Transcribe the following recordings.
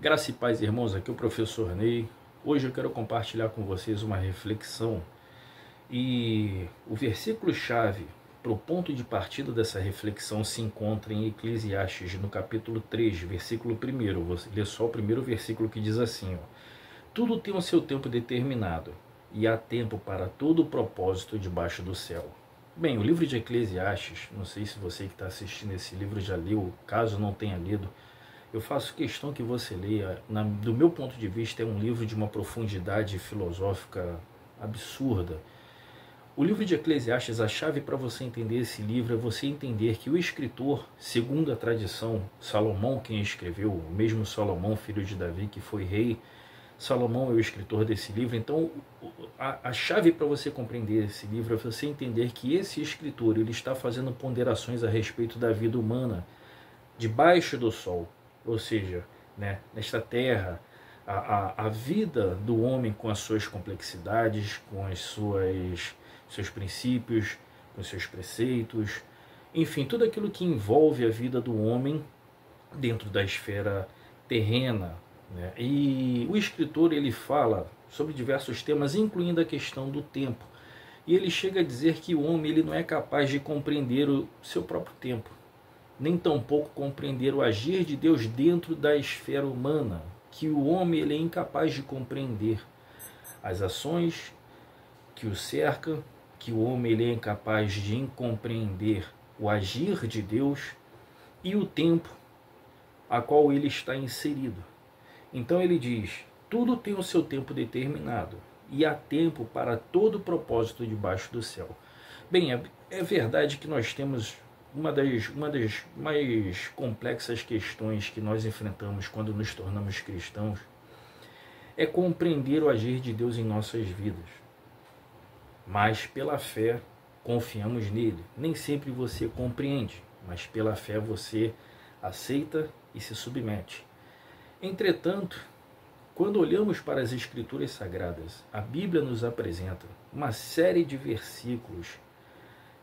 Graça e paz, irmãos, aqui é o professor Ney. Hoje eu quero compartilhar com vocês uma reflexão e o versículo-chave para o ponto de partida dessa reflexão se encontra em Eclesiastes, no capítulo 3, versículo 1. Vou ler só o primeiro versículo que diz assim, tudo tem o seu tempo determinado e há tempo para todo o propósito debaixo do céu. Bem, o livro de Eclesiastes, não sei se você que está assistindo esse livro já leu, caso não tenha lido, eu faço questão que você leia. Do meu ponto de vista, é um livro de uma profundidade filosófica absurda. O livro de Eclesiastes, a chave para você entender esse livro é você entender que o escritor, segundo a tradição, Salomão quem escreveu, o mesmo Salomão, filho de Davi, que foi rei, Salomão é o escritor desse livro. Então, a chave para você compreender esse livro é você entender que esse escritor ele está fazendo ponderações a respeito da vida humana debaixo do sol. Ou seja, nesta terra, a vida do homem com as suas complexidades, com as seus princípios, com seus preceitos, enfim, tudo aquilo que envolve a vida do homem dentro da esfera terrena. E o escritor ele fala sobre diversos temas, incluindo a questão do tempo. E ele chega a dizer que o homem ele não é capaz de compreender o seu próprio tempo, nem tampouco compreender o agir de Deus dentro da esfera humana, que o homem ele é incapaz de compreender as ações que o cercam, que o homem ele é incapaz de compreender o agir de Deus e o tempo a qual ele está inserido. Então ele diz, tudo tem o seu tempo determinado e há tempo para todo propósito debaixo do céu. Bem, é verdade que nós temos uma das mais complexas questões que nós enfrentamos quando nos tornamos cristãos é compreender o agir de Deus em nossas vidas. Mas pela fé confiamos nele. Nem sempre você compreende, mas pela fé você aceita e se submete. Entretanto, quando olhamos para as Escrituras Sagradas, a Bíblia nos apresenta uma série de versículos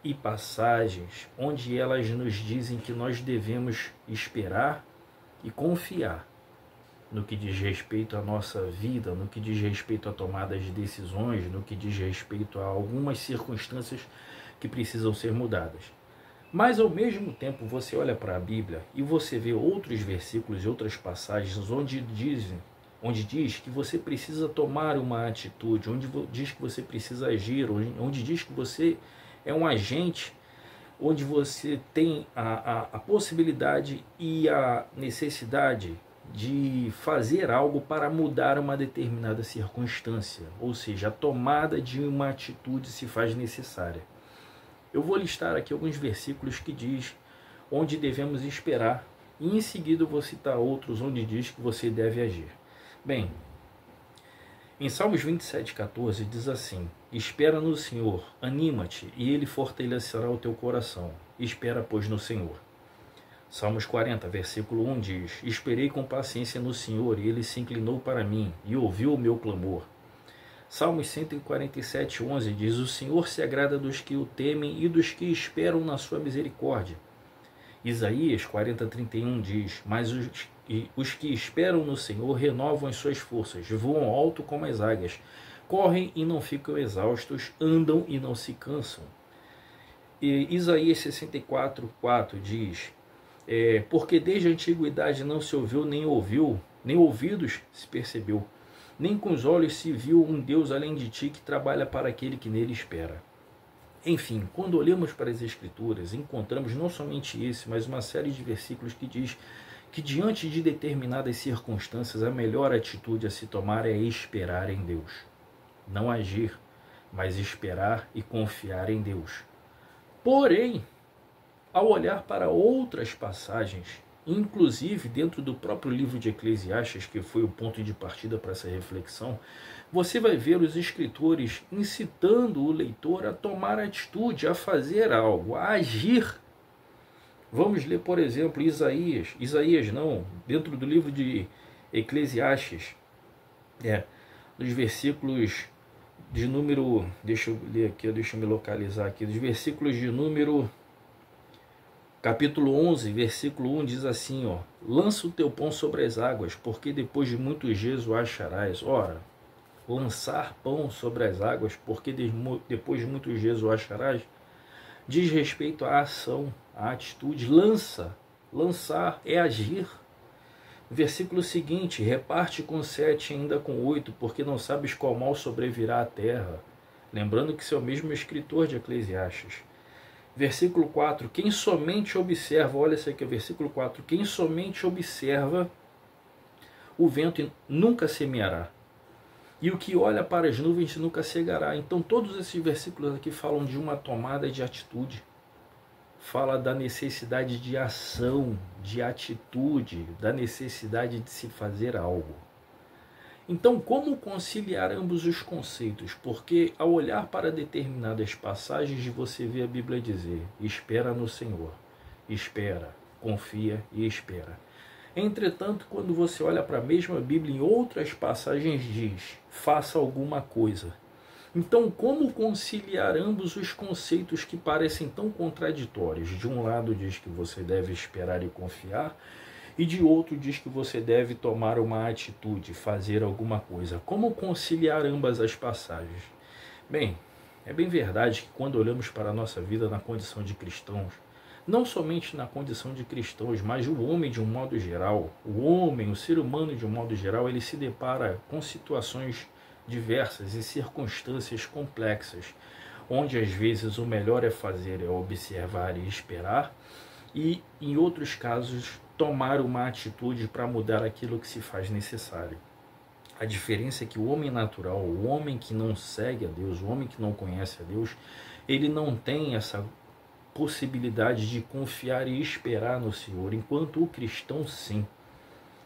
e passagens onde elas nos dizem que nós devemos esperar e confiar no que diz respeito à nossa vida, no que diz respeito à tomada de decisões, no que diz respeito a algumas circunstâncias que precisam ser mudadas. Mas ao mesmo tempo você olha para a Bíblia e você vê outros versículos e outras passagens onde diz que você precisa tomar uma atitude, onde diz que você precisa agir, onde diz que você é um agente, onde você tem a possibilidade e a necessidade de fazer algo para mudar uma determinada circunstância, ou seja, a tomada de uma atitude se faz necessária. Eu vou listar aqui alguns versículos que diz onde devemos esperar e em seguida eu vou citar outros onde diz que você deve agir. Bem, em Salmos 27,14 diz assim, espera no Senhor, anima-te e Ele fortalecerá o teu coração. Espera, pois, no Senhor. Salmos 40, versículo 1 diz, esperei com paciência no Senhor e Ele se inclinou para mim e ouviu o meu clamor. Salmos 147,11 diz, o Senhor se agrada dos que o temem e dos que esperam na sua misericórdia. Isaías 40,31 diz, mas os que esperam no Senhor renovam as suas forças, voam alto como as águias, correm e não ficam exaustos, andam e não se cansam. E Isaías 64,4 diz, porque desde a antiguidade não se ouviu, nem ouvidos se percebeu, nem com os olhos se viu um Deus além de ti que trabalha para aquele que nele espera. Enfim, quando olhamos para as Escrituras, encontramos não somente esse, mas uma série de versículos que diz que diante de determinadas circunstâncias a melhor atitude a se tomar é esperar em Deus. Não agir, mas esperar e confiar em Deus. Porém, ao olhar para outras passagens, inclusive dentro do próprio livro de Eclesiastes, que foi o ponto de partida para essa reflexão, você vai ver os escritores incitando o leitor a tomar atitude, a fazer algo, a agir. Vamos ler, por exemplo, dentro do livro de Eclesiastes, dos versículos de número, deixa eu ler aqui, deixa eu me localizar aqui, dos versículos de número capítulo 11, versículo 1 diz assim, lança o teu pão sobre as águas, porque depois de muito gesso o acharás. Ora, lançar pão sobre as águas, porque depois de muito gesso o acharás, diz respeito à ação, à atitude. Lançar é agir. Versículo seguinte: reparte com 7, ainda com 8, porque não sabes qual mal sobrevirá à terra. Lembrando que isso é o mesmo escritor de Eclesiastes. Versículo 4: quem somente observa, olha esse aqui, versículo 4: quem somente observa o vento nunca semeará, e o que olha para as nuvens nunca cegará. Então todos esses versículos aqui falam de uma tomada de atitude. Fala da necessidade de ação, de atitude, da necessidade de se fazer algo. Então, como conciliar ambos os conceitos? Porque ao olhar para determinadas passagens, você vê a Bíblia dizer: espera no Senhor, espera, confia e espera. Entretanto, quando você olha para a mesma Bíblia, em outras passagens diz: faça alguma coisa. Então, como conciliar ambos os conceitos que parecem tão contraditórios? De um lado diz que você deve esperar e confiar, e de outro diz que você deve tomar uma atitude, fazer alguma coisa. Como conciliar ambas as passagens? Bem, é bem verdade que quando olhamos para a nossa vida na condição de cristãos, não somente na condição de cristãos, mas o homem de um modo geral, o ser humano de um modo geral, ele se depara com situações diversas e circunstâncias complexas, onde às vezes o melhor é fazer é observar e esperar, e em outros casos tomar uma atitude para mudar aquilo que se faz necessário. A diferença é que o homem natural, o homem que não segue a Deus, o homem que não conhece a Deus, ele não tem essa possibilidade de confiar e esperar no Senhor, enquanto o cristão sim.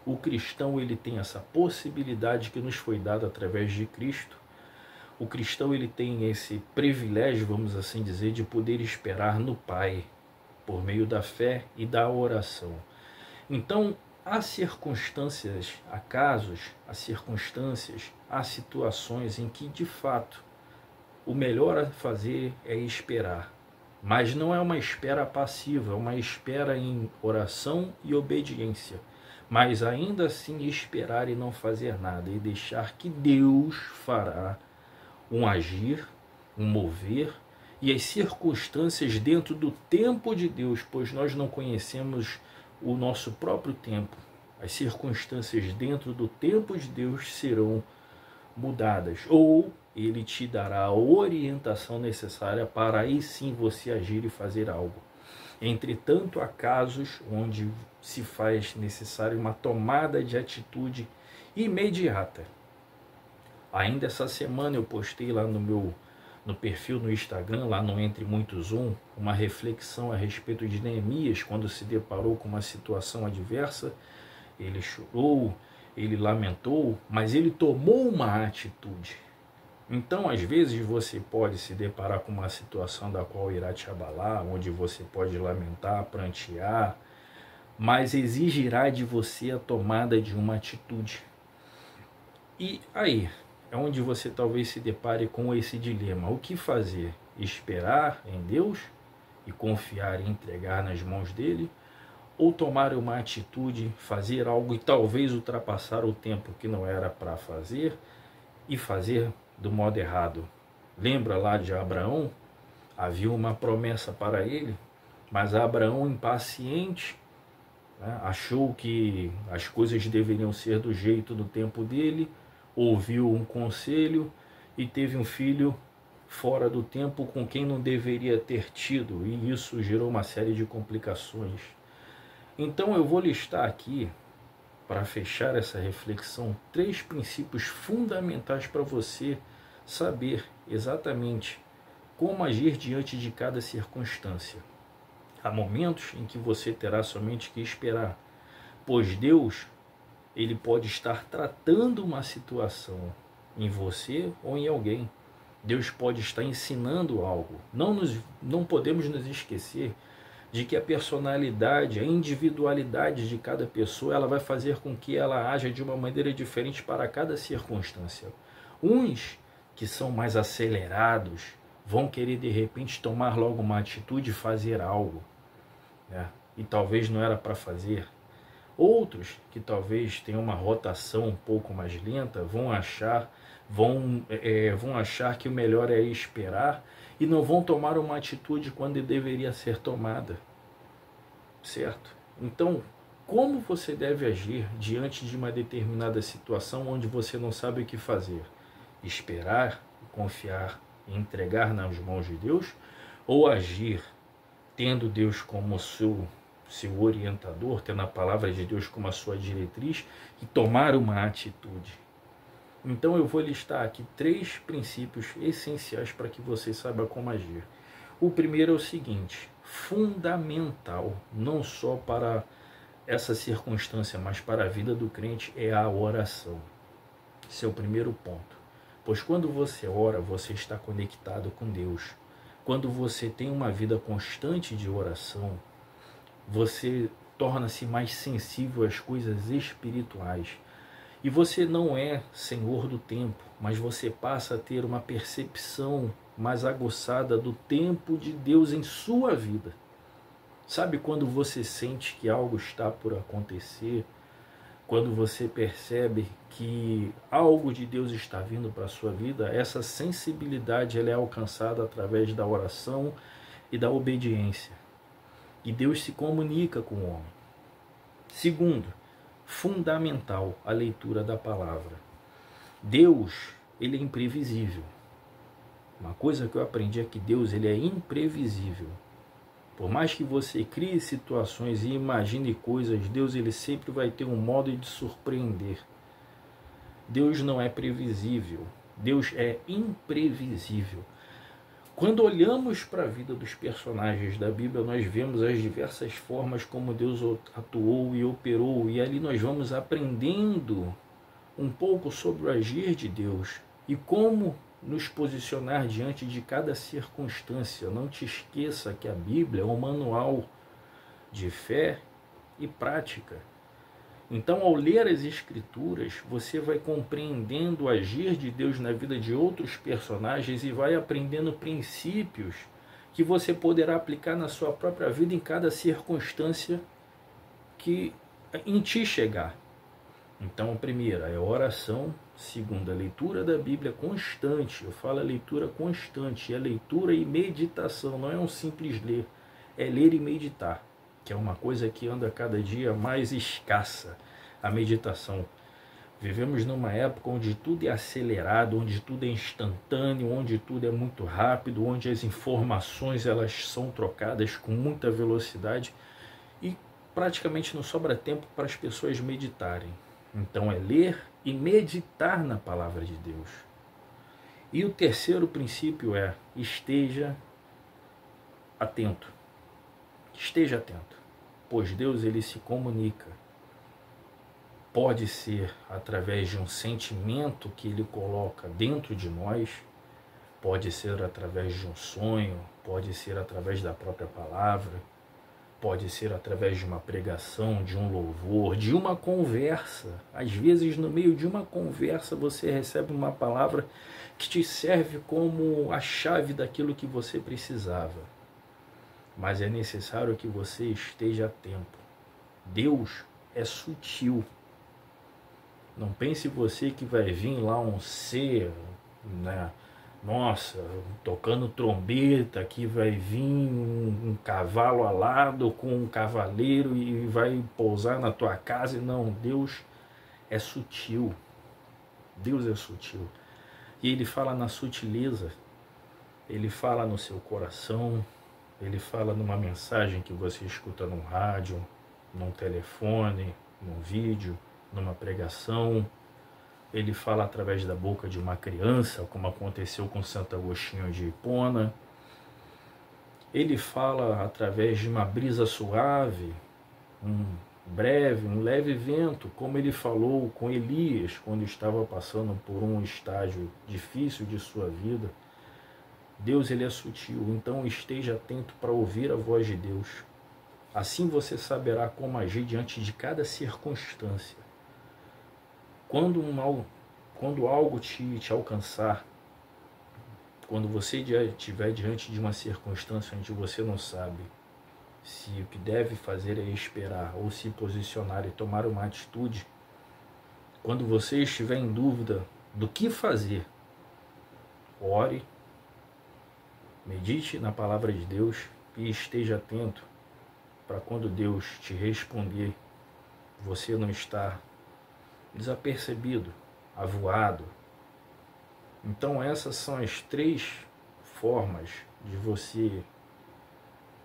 O cristão ele tem essa possibilidade que nos foi dada através de Cristo. O cristão ele tem esse privilégio, vamos assim dizer, de poder esperar no Pai, por meio da fé e da oração. Então, há circunstâncias, há casos, há circunstâncias, há situações em que, de fato, o melhor a fazer é esperar. Mas não é uma espera passiva, é uma espera em oração e obediência. Mas ainda assim esperar e não fazer nada, e deixar que Deus fará um agir, um mover, e as circunstâncias dentro do tempo de Deus, pois nós não conhecemos o nosso próprio tempo. As circunstâncias dentro do tempo de Deus serão mudadas, ou Ele te dará a orientação necessária para aí sim você agir e fazer algo. Entretanto, há casos onde se faz necessário uma tomada de atitude imediata. Ainda essa semana eu postei lá no perfil no Instagram, lá no Entre Muitos uma reflexão a respeito de Neemias, quando se deparou com uma situação adversa. Ele chorou, ele lamentou, mas ele tomou uma atitude. Então, às vezes, você pode se deparar com uma situação da qual irá te abalar, onde você pode lamentar, prantear, mas exigirá de você a tomada de uma atitude. E aí, é onde você talvez se depare com esse dilema. O que fazer? Esperar em Deus e confiar e entregar nas mãos dele? Ou tomar uma atitude, fazer algo e talvez ultrapassar o tempo que não era para fazer e fazer do modo errado? Lembra lá de Abraão? Havia uma promessa para ele, mas Abraão, impaciente, achou que as coisas deveriam ser do jeito do tempo dele, ouviu um conselho e teve um filho fora do tempo com quem não deveria ter tido, e isso gerou uma série de complicações. Então eu vou listar aqui, para fechar essa reflexão, 3 princípios fundamentais para você saber exatamente como agir diante de cada circunstância. Há momentos em que você terá somente que esperar, pois Deus, ele pode estar tratando uma situação em você ou em alguém. Deus pode estar ensinando algo. Não podemos nos esquecer de que a personalidade, a individualidade de cada pessoa, ela vai fazer com que ela haja de uma maneira diferente para cada circunstância. Uns que são mais acelerados vão querer de repente tomar logo uma atitude e fazer algo, né? E talvez não era para fazer. Outros, que talvez tenham uma rotação um pouco mais lenta, vão achar que o melhor é esperar e não vão tomar uma atitude quando deveria ser tomada, certo? Então, como você deve agir diante de uma determinada situação onde você não sabe o que fazer? Esperar, confiar e entregar nas mãos de Deus? Ou agir tendo Deus como seu orientador, tendo a palavra de Deus como a sua diretriz e tomar uma atitude? Então eu vou listar aqui 3 princípios essenciais para que você saiba como agir. O primeiro é o seguinte: fundamental, não só para essa circunstância, mas para a vida do crente, é a oração. Esse é o primeiro ponto. Pois quando você ora, você está conectado com Deus. Quando você tem uma vida constante de oração, você torna-se mais sensível às coisas espirituais. E você não é senhor do tempo, mas você passa a ter uma percepção mais aguçada do tempo de Deus em sua vida. Sabe quando você sente que algo está por acontecer? Quando você percebe que algo de Deus está vindo para a sua vida, essa sensibilidade ela é alcançada através da oração e da obediência. E Deus se comunica com o homem. Segundo, fundamental a leitura da palavra. Deus, ele é imprevisível. Uma coisa que eu aprendi é que Deus, ele é imprevisível. Por mais que você crie situações e imagine coisas, Deus, ele sempre vai ter um modo de surpreender. Deus não é previsível. Deus é imprevisível. Quando olhamos para a vida dos personagens da Bíblia, nós vemos as diversas formas como Deus atuou e operou, e ali nós vamos aprendendo um pouco sobre o agir de Deus e como nos posicionar diante de cada circunstância. Não te esqueça que a Bíblia é um manual de fé e prática. Então, ao ler as Escrituras, você vai compreendendo o agir de Deus na vida de outros personagens e vai aprendendo princípios que você poderá aplicar na sua própria vida em cada circunstância que em ti chegar. Então, a primeira é a oração. Segunda, a leitura da Bíblia constante. Eu falo a leitura constante, é leitura e meditação. Não é um simples ler, é ler e meditar, que é uma coisa que anda cada dia mais escassa, a meditação. Vivemos numa época onde tudo é acelerado, onde tudo é instantâneo, onde tudo é muito rápido, onde as informações elas são trocadas com muita velocidade e praticamente não sobra tempo para as pessoas meditarem. Então é ler e meditar na palavra de Deus. E o terceiro princípio é: esteja atento. Esteja atento, pois Deus ele se comunica. Pode ser através de um sentimento que ele coloca dentro de nós, pode ser através de um sonho, pode ser através da própria palavra, pode ser através de uma pregação, de um louvor, de uma conversa. Às vezes, no meio de uma conversa, você recebe uma palavra que te serve como a chave daquilo que você precisava. Mas é necessário que você esteja atento. Deus é sutil. Não pense você que vai vir lá um ser, né? Nossa, tocando trombeta, que vai vir um cavalo alado com um cavaleiro e vai pousar na tua casa. Não, Deus é sutil. Deus é sutil. E ele fala na sutileza. Ele fala no seu coração. Ele fala numa mensagem que você escuta num rádio, num telefone, num vídeo, numa pregação. Ele fala através da boca de uma criança, como aconteceu com Santo Agostinho de Hipona. Ele fala através de uma brisa suave, um leve vento, como ele falou com Elias, quando estava passando por um estágio difícil de sua vida. Deus ele é sutil, então esteja atento para ouvir a voz de Deus. Assim você saberá como agir diante de cada circunstância. Quando algo te alcançar, quando você estiver diante de uma circunstância onde você não sabe se o que deve fazer é esperar ou se posicionar e tomar uma atitude, quando você estiver em dúvida do que fazer, ore, medite na palavra de Deus e esteja atento para quando Deus te responder, você não estar desapercebido, avoado. Então essas são as 3 formas de você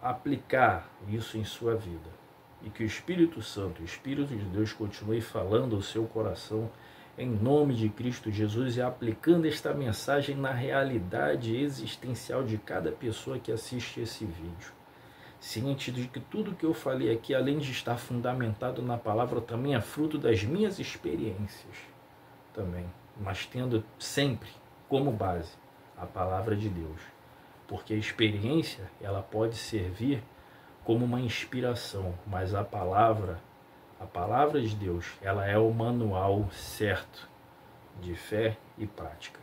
aplicar isso em sua vida. E que o Espírito Santo, o Espírito de Deus, continue falando ao seu coração em nome de Cristo Jesus e aplicando esta mensagem na realidade existencial de cada pessoa que assiste esse vídeo. Ciente de que tudo que eu falei aqui, além de estar fundamentado na palavra, também é fruto das minhas experiências também, mas tendo sempre como base a palavra de Deus. Porque a experiência, ela pode servir como uma inspiração, mas a palavra de Deus, ela é o manual certo de fé e prática.